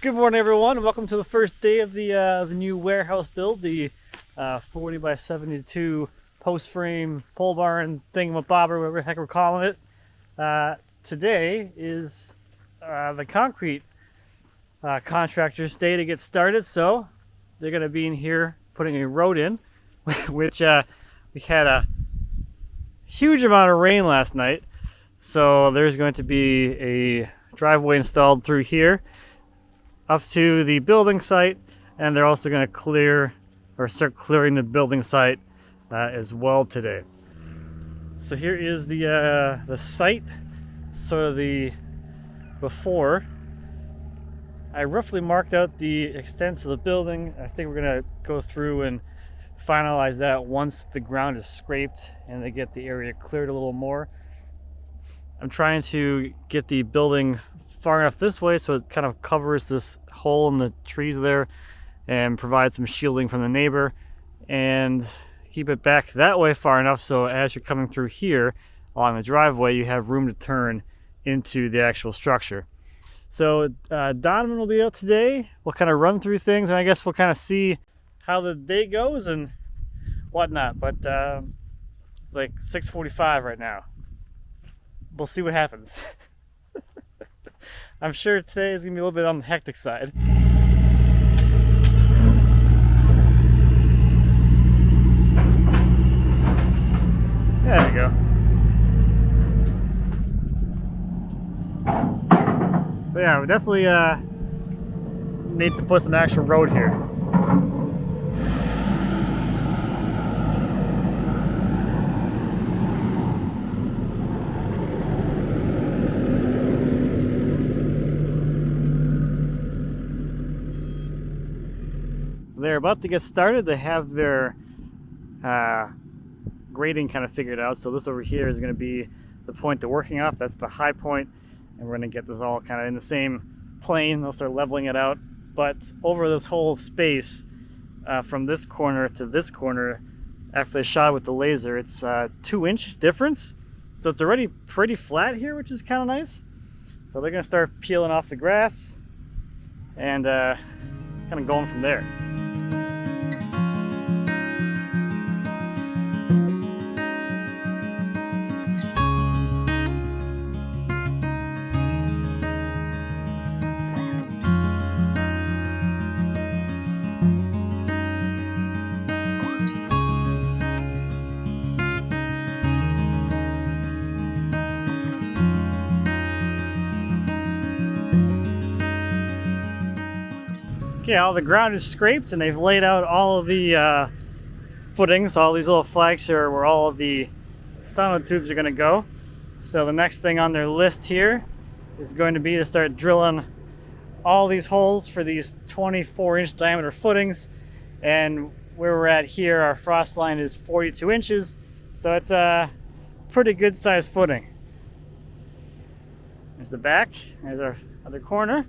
Good morning, everyone. Welcome to the first day of the new warehouse build, the 40 by 72 post frame pole barn thingamabobber, whatever the heck we're calling it. Today is the concrete contractor's day to get started, so they're going to be in here putting a road in, which we had a huge amount of rain last night, so there's going to be a driveway installed through here up to the building site, and they're also going to clear or start clearing the building site as well today. So here is the site, sort of the before. I roughly marked out the extents of the building. I think we're going to go through and finalize that once the ground is scraped and they get the area cleared a little more. I'm trying to get the building far enough this way so it kind of covers this hole in the trees there and provides some shielding from the neighbor, and keep it back that way far enough so as you're coming through here along the driveway you have room to turn into the actual structure. So Donovan will be out today. We'll kind of run through things, and I guess we'll kind of see how the day goes and whatnot, but it's like 6:45 right now. We'll see what happens. I'm sure today is going to be a little bit on the hectic side. There you go. So yeah, we definitely need to put some actual road here. They're about to get started. They have their grading kind of figured out. So this over here is going to be the point they're working off. That's the high point, and we're going to get this all kind of in the same plane. They'll start leveling it out. But over this whole space, from this corner to this corner, after they shot it with the laser, it's 2-inch difference. So it's already pretty flat here, which is kind of nice. So they're going to start peeling off the grass and kind of going from there. Okay, all the ground is scraped and they've laid out all of the footings. All these little flags here are where all of the sonotubes are going to go. So the next thing on their list here is going to be to start drilling all these holes for these 24-inch diameter footings. And where we're at here, our frost line is 42 inches. So it's a pretty good sized footing. There's the back, there's our other corner.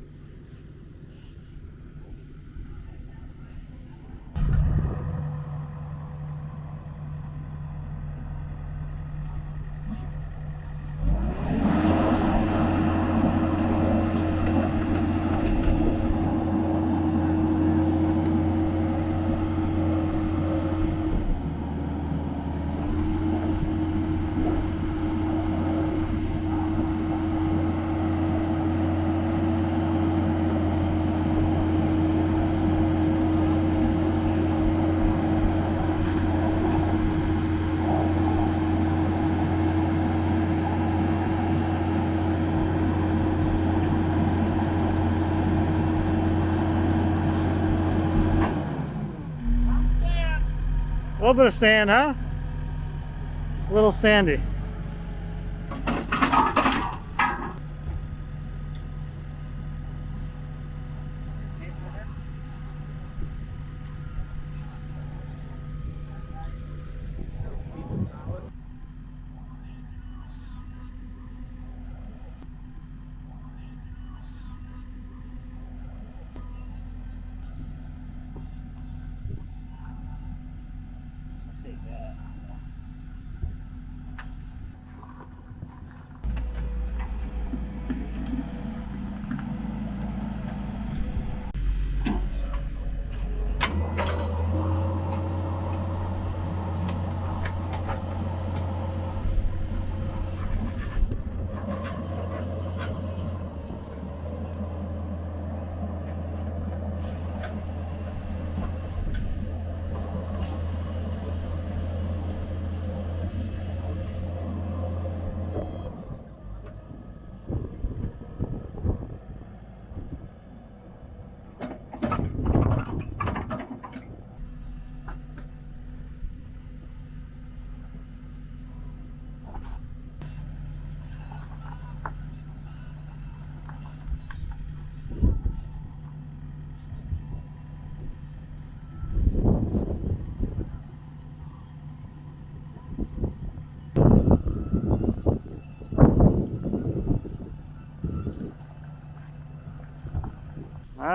A little bit of sand, huh? A little sandy.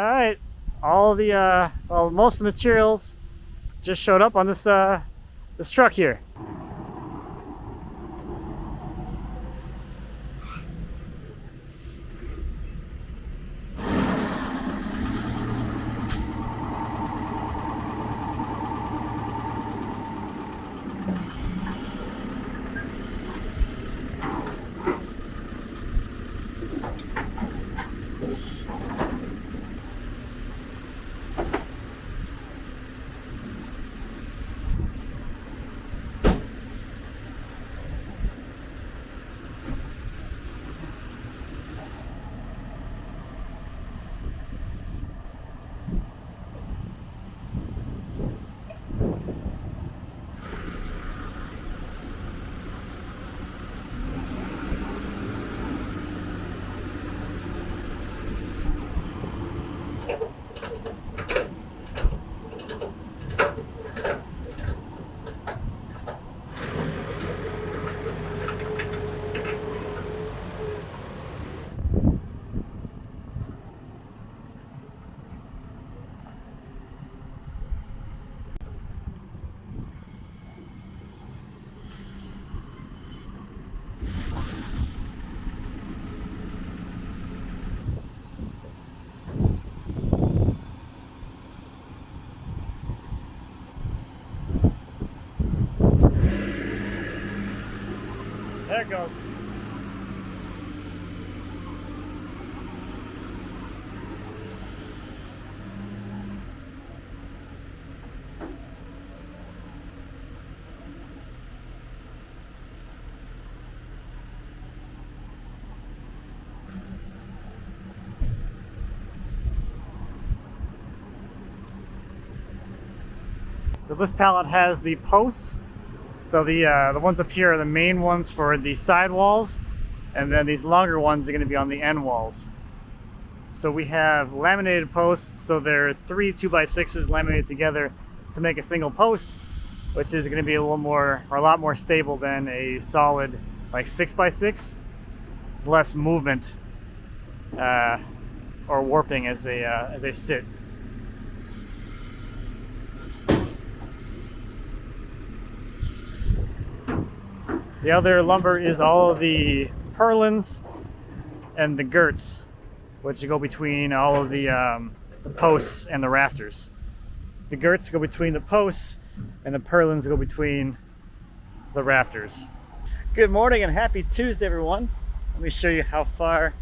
right, all the well, most of the materials just showed up on this this truck here. There it goes. So this pallet has the posts. So the ones up here are the main ones for the side walls, and then these longer ones are going to be on the end walls. So we have laminated posts, so they're 3 2x6s laminated together to make a single post, which is going to be a little more, or a lot more stable than a solid like 6x6. There's less movement or warping as they sit. The other lumber is all of the purlins and the girts, which go between all of the posts and the rafters. The girts go between the posts, and the purlins go between the rafters. Good morning and happy Tuesday, everyone. Let me show you how far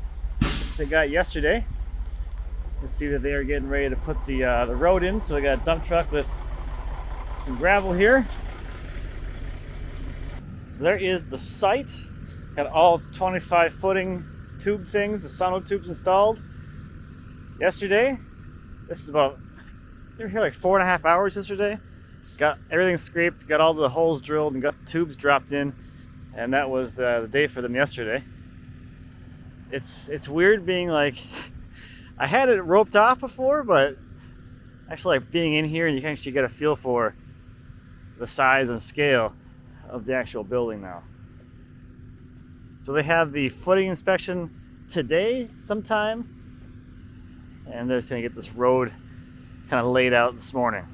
they got yesterday. You can see that they are getting ready to put the road in. So we got a dump truck with some gravel here. So there is the site. Got all 25 footing tube things, the sono tubes installed yesterday. This is about, they were here like 4.5 hours yesterday. Got everything scraped, got all the holes drilled, and got tubes dropped in, and that was the day for them yesterday. It's weird being like, I had it roped off before, but actually like being in here and you can actually get a feel for the size and scale of the actual building now. So they have the footing inspection today sometime, and they're just gonna get this road kind of laid out this morning.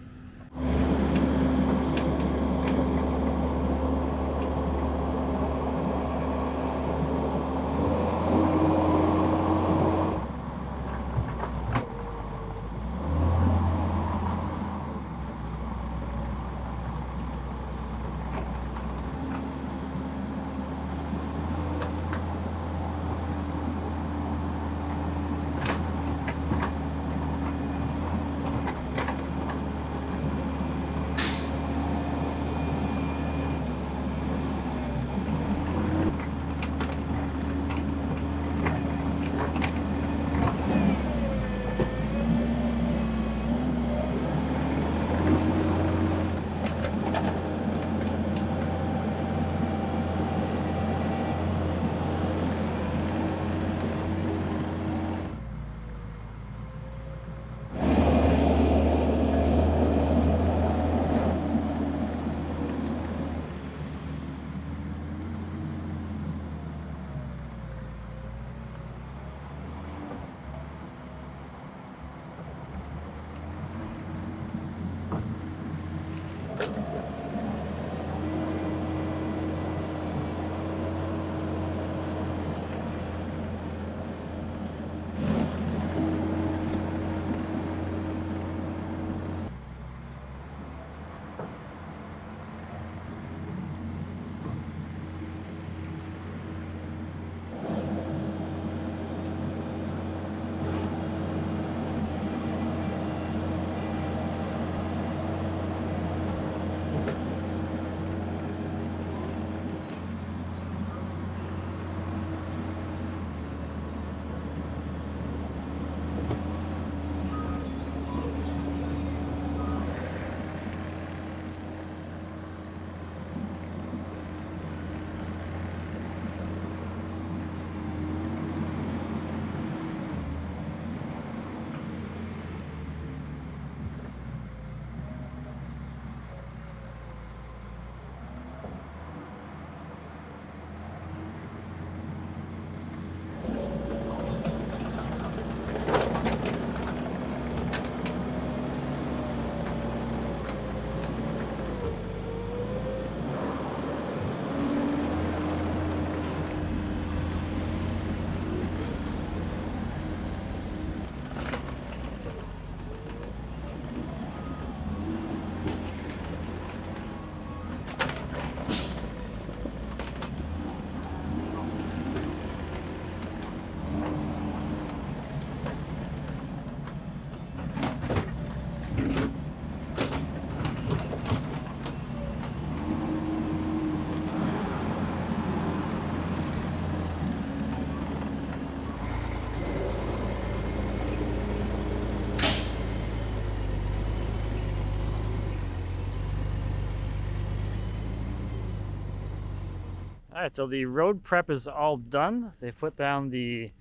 Alright, so the road prep is all done. They put down the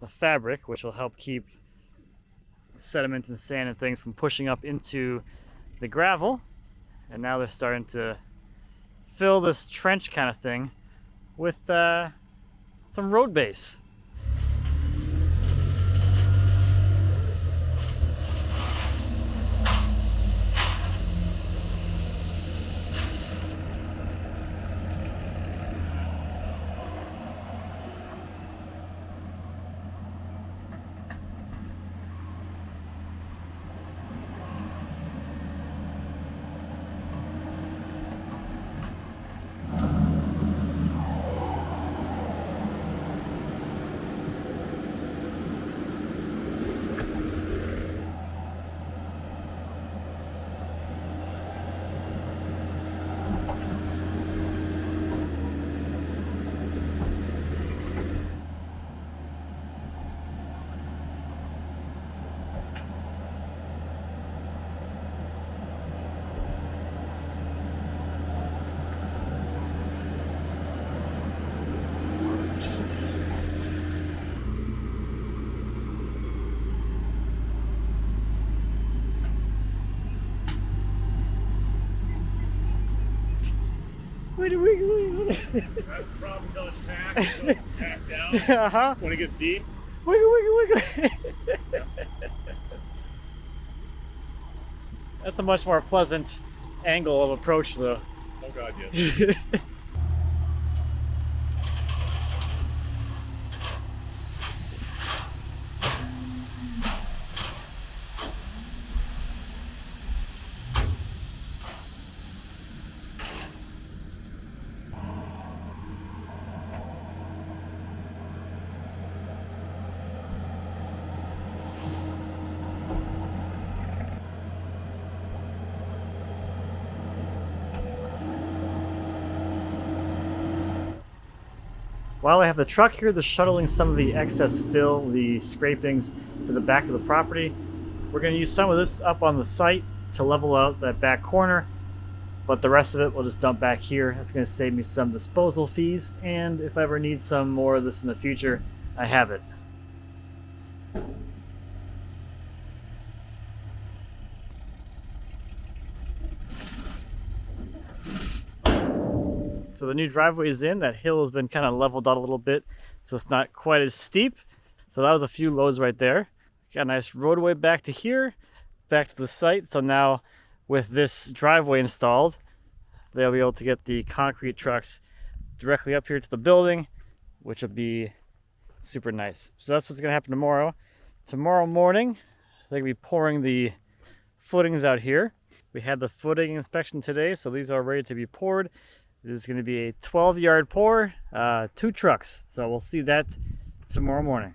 fabric, which will help keep sediment and sand and things from pushing up into the gravel. And now they're starting to fill this trench kind of thing with some road base. That's probably going to pack down. Uh-huh. When it gets deep. Wiggle, wiggle, wiggle. That's a much more pleasant angle of approach, though. Oh God, yes. While I have the truck here, they're shuttling some of the excess fill, the scrapings, to the back of the property. We're going to use some of this up on the site to level out that back corner, but the rest of it we'll just dump back here. That's going to save me some disposal fees, and if I ever need some more of this in the future, I have it. So the new driveway is in. That hill has been kind of leveled out a little bit, so it's not quite as steep. So that was a few loads right there. Got a nice roadway back to here, back to the site. So now with this driveway installed, they'll be able to get the concrete trucks directly up here to the building, which will be super nice. So that's what's gonna happen tomorrow. Tomorrow morning, they're gonna be pouring the footings out here. We had the footing inspection today, so these are ready to be poured. It is going to be a 12-yard pour, 2 trucks. So we'll see that tomorrow morning.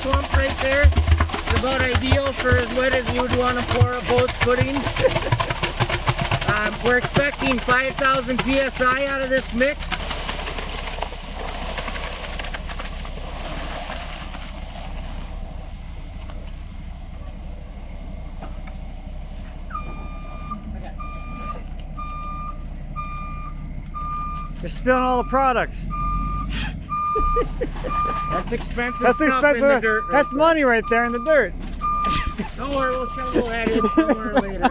Slump right there. It's about ideal for as wet as you would want to pour a boat's footing. We're expecting 5,000 psi out of this mix. You're spilling all the products. That's expensive. That's stuff expensive. In the dirt right That's there. money right there in the dirt. Don't worry, we'll shovel that in somewhere later.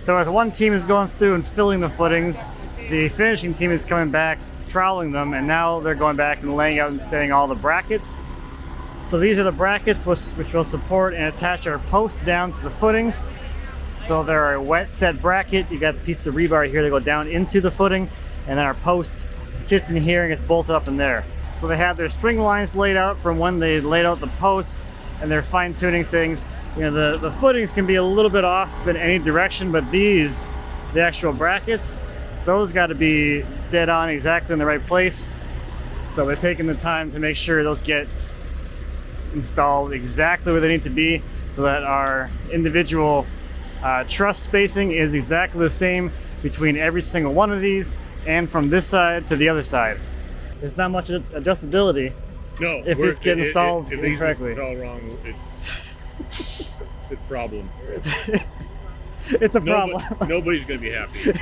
So as one team is going through and filling the footings, the finishing team is coming back, troweling them, and now they're going back and laying out and setting all the brackets. So these are the brackets which will support and attach our posts down to the footings. So they're a wet set bracket. You got the piece of rebar here that go down into the footing, and then our post sits in here and gets bolted up in there. So they have their string lines laid out from when they laid out the posts, and they're fine tuning things. You know, the footings can be a little bit off in any direction, but these, the actual brackets, those got to be dead on exactly in the right place. So they're taking the time to make sure those get installed exactly where they need to be, so that our individual truss spacing is exactly the same between every single one of these, and from this side to the other side. There's not much adjustability. No, if this gets installed if incorrectly. It's all wrong. It's a problem. It's a problem. Nobody's going to be happy.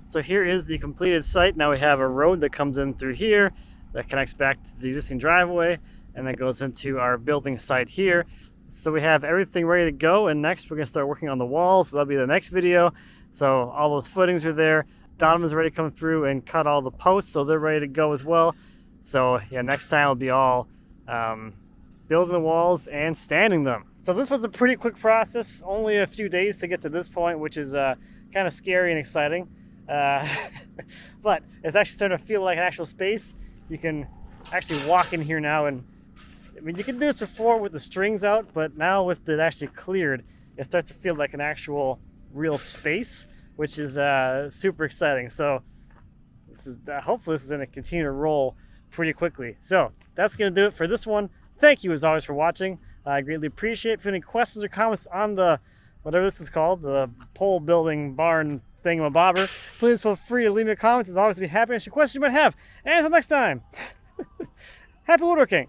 So here is the completed site. Now we have a road that comes in through here that connects back to the existing driveway and then goes into our building site here. So we have everything ready to go, and next we're gonna start working on the walls. So that'll be the next video. So all those footings are there. Donovan's ready to come through and cut all the posts, so they're ready to go as well. So yeah, next time will be all building the walls and standing them. So this was a pretty quick process, only a few days to get to this point, which is kind of scary and exciting. But it's actually starting to feel like an actual space. You can actually walk in here now, and I mean, you can do this before with the strings out, but now with it actually cleared, it starts to feel like an actual real space, which is super exciting. So this is hopefully this is going to continue to roll pretty quickly. So that's going to do it for this one. Thank you as always for watching. I greatly appreciate it. If you have any questions or comments on the whatever this is called, the pole building barn thingamabobber, please feel free to leave me a comment. As always, I'll be happy to answer questions you might have. And until next time, happy woodworking.